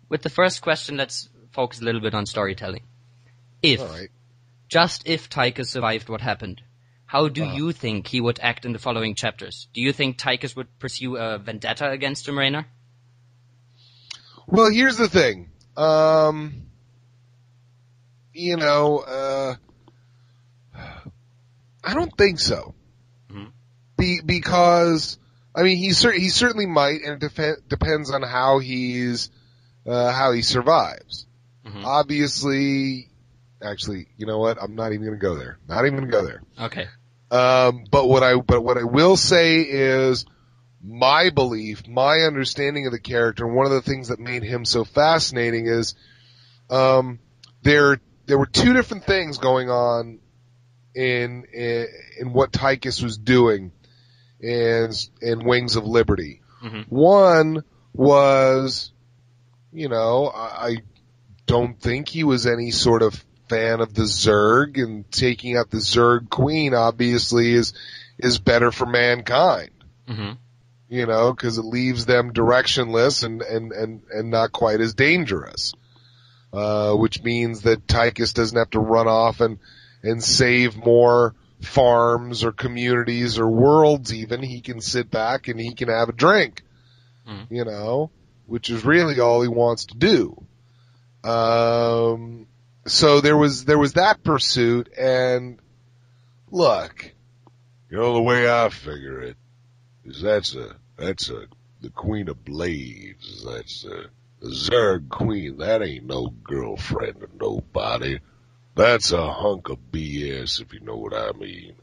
with the first question, let's focus a little bit on storytelling. Just if Tychus survived what happened, how do you think he would act in the following chapters? Do you think Tychus would pursue a vendetta against Jim Raynor? Well, here's the thing. I don't think so. Mm-hmm. Because, I mean, he certainly might, and it depends on how he survives. Mm-hmm. Obviously, actually, you know what? I'm not even gonna go there. Okay. But what I will say is my belief, my understanding of the character, and one of the things that made him so fascinating is, there were two different things going on in what Tychus was doing in Wings of Liberty. Mm-hmm. One was, I don't think he was any sort of fan of the Zerg, and taking out the Zerg Queen obviously is better for mankind. Mm-hmm. Cause it leaves them directionless and not quite as dangerous. Which means that Tychus doesn't have to run off and save more farms or communities or worlds even. He can sit back and he can have a drink, which is really all he wants to do. So there was that pursuit, and look, the way I figure it is that's the Queen of Blades. That's the Zerg Queen. That ain't no girlfriend of nobody. That's a hunk of BS, if you know what I mean.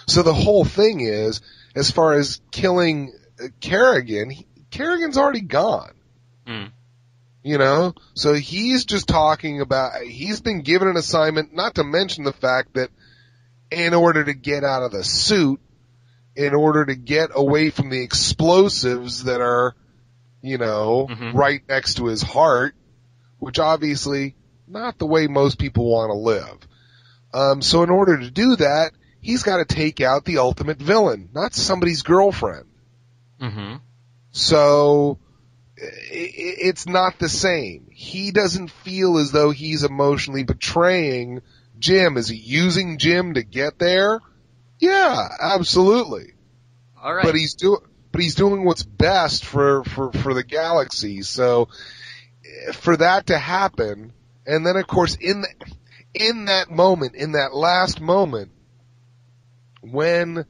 So the whole thing is, as far as killing Kerrigan, Kerrigan's already gone. Mm. So he's just talking about, he's been given an assignment, not to mention the fact that in order to get out of the suit, in order to get away from the explosives that are, mm-hmm. right next to his heart, which obviously not the way most people want to live. So in order to do that, he's got to take out the ultimate villain, not somebody's girlfriend. Mm-hmm. So it's not the same. He doesn't feel as though he's emotionally betraying Jim. Is he using Jim to get there? Yeah, absolutely. All right. But he's doing what's best for the galaxy. So for that to happen, and then of course in that moment, in that last moment, when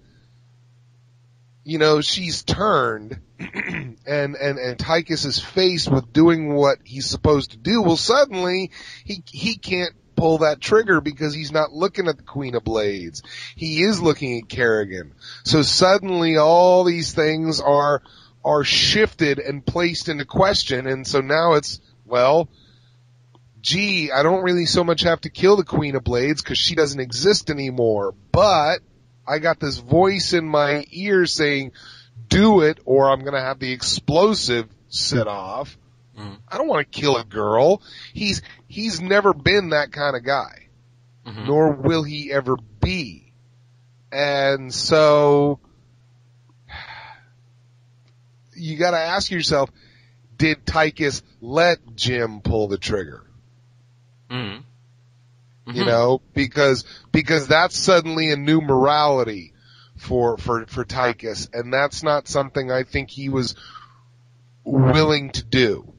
she's turned and Tychus is faced with doing what he's supposed to do, well suddenly he can't pull that trigger because he's not looking at the Queen of Blades. He is looking at Kerrigan. So suddenly all these things are shifted and placed into question, and so now it's, well, gee, I don't really so much have to kill the Queen of Blades because she doesn't exist anymore, but I got this voice in my ear saying, do it or I'm gonna have the explosive set off. Mm. I don't want to kill a girl. He's never been that kind of guy. Mm-hmm. Nor will he ever be. And so you gotta ask yourself, did Tychus let Jim pull the trigger? Mm-hmm. Mm-hmm. Because that's suddenly a new morality for Tychus, and that's not something I think he was willing to do.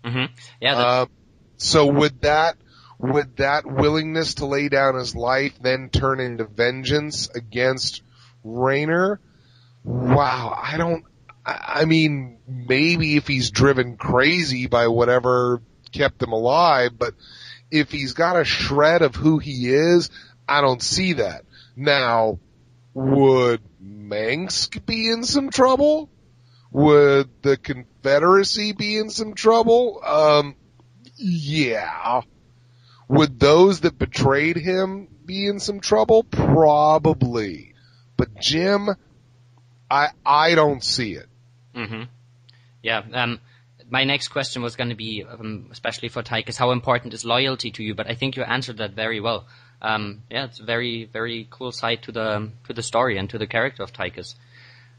Mm-hmm. Yeah. So would that willingness to lay down his life then turn into vengeance against Raynor? Wow, I mean, maybe if he's driven crazy by whatever kept him alive, but if he's got a shred of who he is, I don't see that. Now, would Mengsk be in some trouble? Would the Confederacy be in some trouble? Yeah. Would those that betrayed him be in some trouble? Probably. But Jim, I don't see it. Mm-hmm. Yeah, my next question was going to be, especially for Tychus, how important is loyalty to you? But I think you answered that very well. Yeah, it's a very, very cool side to the story and to the character of Tychus.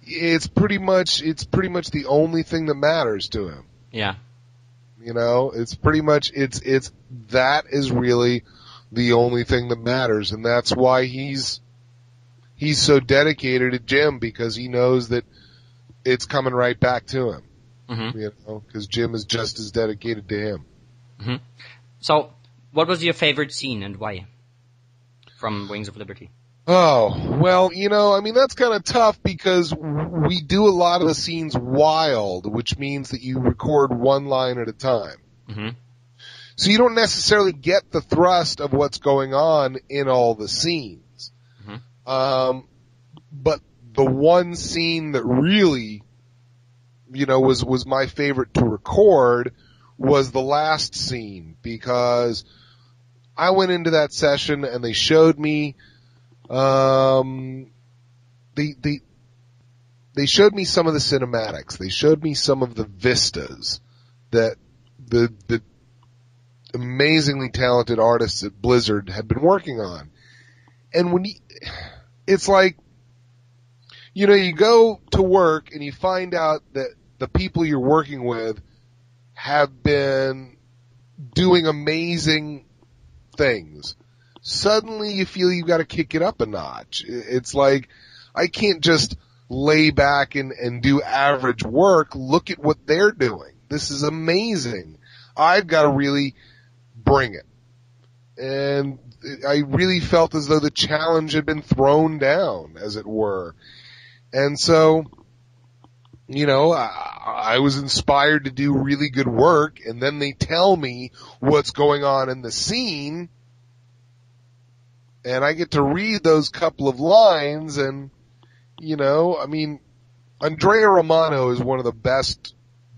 It's pretty much the only thing that matters to him. Yeah. You know, it's pretty much, that is really the only thing that matters, and that's why he's so dedicated to Jim, because he knows that it's coming right back to him. Mm-hmm. You know, because Jim is just as dedicated to him. Mm-hmm. So, what was your favorite scene and why from Wings of Liberty? Oh, well, you know, I mean, that's kind of tough because we do a lot of the scenes wild, which means that you record one line at a time. Mm-hmm. So you don't necessarily get the thrust of what's going on in all the scenes. Mm-hmm. But the one scene that really, you know, was my favorite to record was the last scene, because I went into that session and they showed me they showed me some of the cinematics. They showed me some of the vistas that the amazingly talented artists at Blizzard had been working on. And it's like, you know, you go to work and you find out that the people you're working with have been doing amazing things. Suddenly you feel you've got to kick it up a notch. It's like, I can't just lay back and do average work. Look at what they're doing. This is amazing. I've got to really bring it. And I really felt as though the challenge had been thrown down, as it were. And so, you know, I was inspired to do really good work, and then they tell me what's going on in the scene, and I get to read those couple of lines, and, you know, I mean, Andrea Romano is one of the best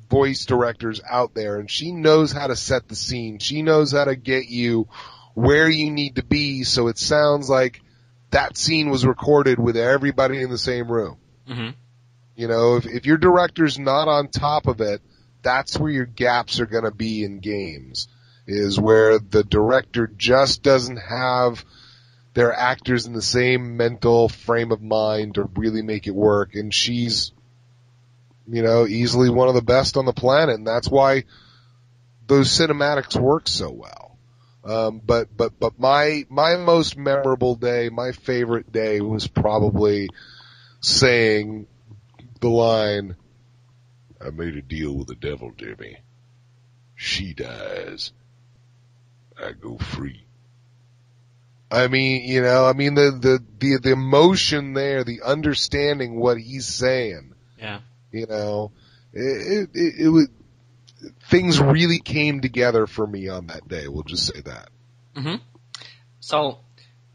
voice directors out there, and she knows how to set the scene. She knows how to get you where you need to be so it sounds like that scene was recorded with everybody in the same room. Mm-hmm. You know, if your director's not on top of it, that's where your gaps are going to be in games, is where the director just doesn't have their actors in the same mental frame of mind to really make it work. And she's, you know, easily one of the best on the planet, and that's why those cinematics work so well. But my most memorable day, my favorite day, was probably saying the line, "I made a deal with the devil, Jimmy. She dies, I go free." I mean, you know, I mean the emotion there, the understanding what he's saying. Yeah. You know, it was, things really came together for me on that day. We'll just say that. Mm-hmm. So,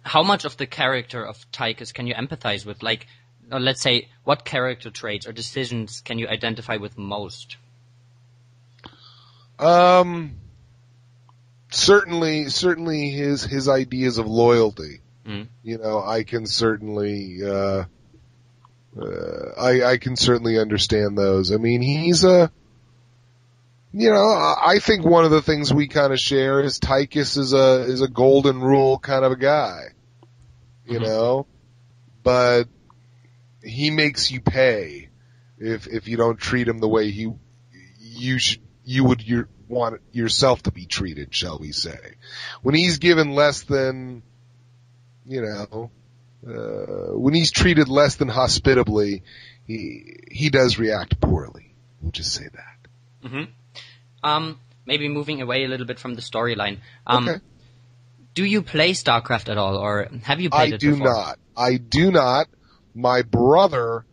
how much of the character of Tychus can you empathize with? Like, let's say, what character traits or decisions can you identify with most? Certainly his ideas of loyalty. Mm. You know, I can certainly, I can certainly understand those. I mean, he's you know, I think one of the things we kind of share is Tychus is a golden rule kind of a guy. You know? But he makes you pay if you don't treat him the way you would want yourself to be treated, shall we say. When he's given less than, you know, when he's treated less than hospitably, he does react poorly. We'll just say that. Mm-hmm. Maybe moving away a little bit from the storyline. Okay. Do you play StarCraft at all, or have you played it before? I do not. My brother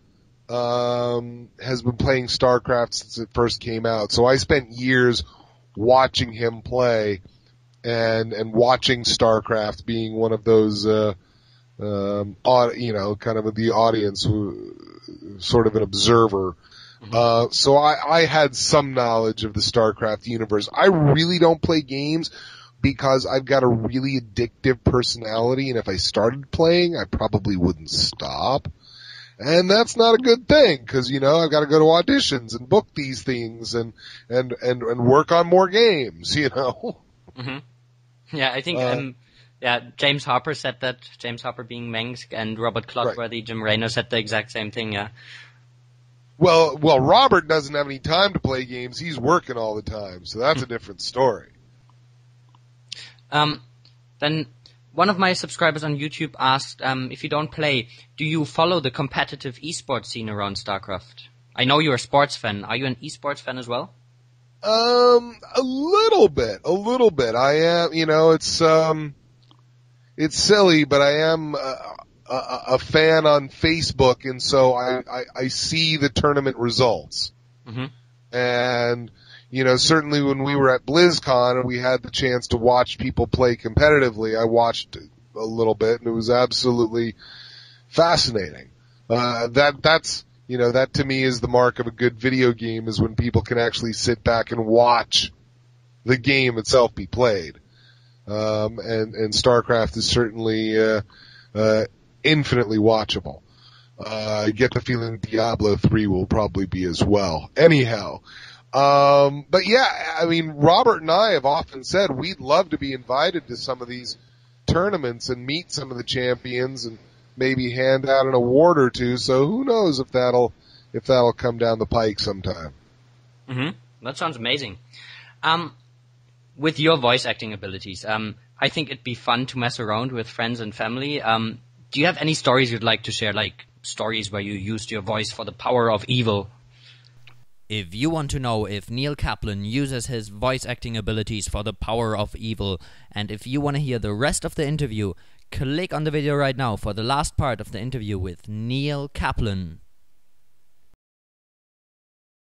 has been playing StarCraft since it first came out, so I spent years watching him play and watching StarCraft, being one of those you know, kind of the audience, sort of an observer. Mm-hmm. So I had some knowledge of the StarCraft universe. I really don't play games because I've got a really addictive personality, and if I started playing, I probably wouldn't stop. And that's not a good thing, because, you know, I've got to go to auditions and book these things and work on more games, you know? Mm-hmm. Yeah, I think, James Harper said that, James Harper being Mengsk, and Robert Clotworthy, right. Jim Raynor said the exact same thing, yeah. Well, Robert doesn't have any time to play games. He's working all the time, so that's a different story. Then one of my subscribers on YouTube asked, if you don't play, do you follow the competitive esports scene around StarCraft? I know you're a sports fan. Are you an esports fan as well? A little bit. I am, it's silly, but I am a fan on Facebook, and so I see the tournament results. Mm-hmm. And, certainly when we were at BlizzCon and we had the chance to watch people play competitively, I watched a little bit, and it was absolutely fascinating. That to me is the mark of a good video game, is when people can actually sit back and watch the game itself be played. And StarCraft is certainly, infinitely watchable. I get the feeling Diablo 3 will probably be as well. Anyhow. But yeah, I mean, Robert and I have often said we'd love to be invited to some of these tournaments and meet some of the champions and maybe hand out an award or two. So who knows if that'll come down the pike sometime. Mm-hmm. That sounds amazing. With your voice acting abilities, I think it'd be fun to mess around with friends and family. Do you have any stories you'd like to share, like stories where you used your voice for the power of evil? If you want to know if Neil Kaplan uses his voice acting abilities for the power of evil, and if you want to hear the rest of the interview, click on the video right now for the last part of the interview with Neil Kaplan.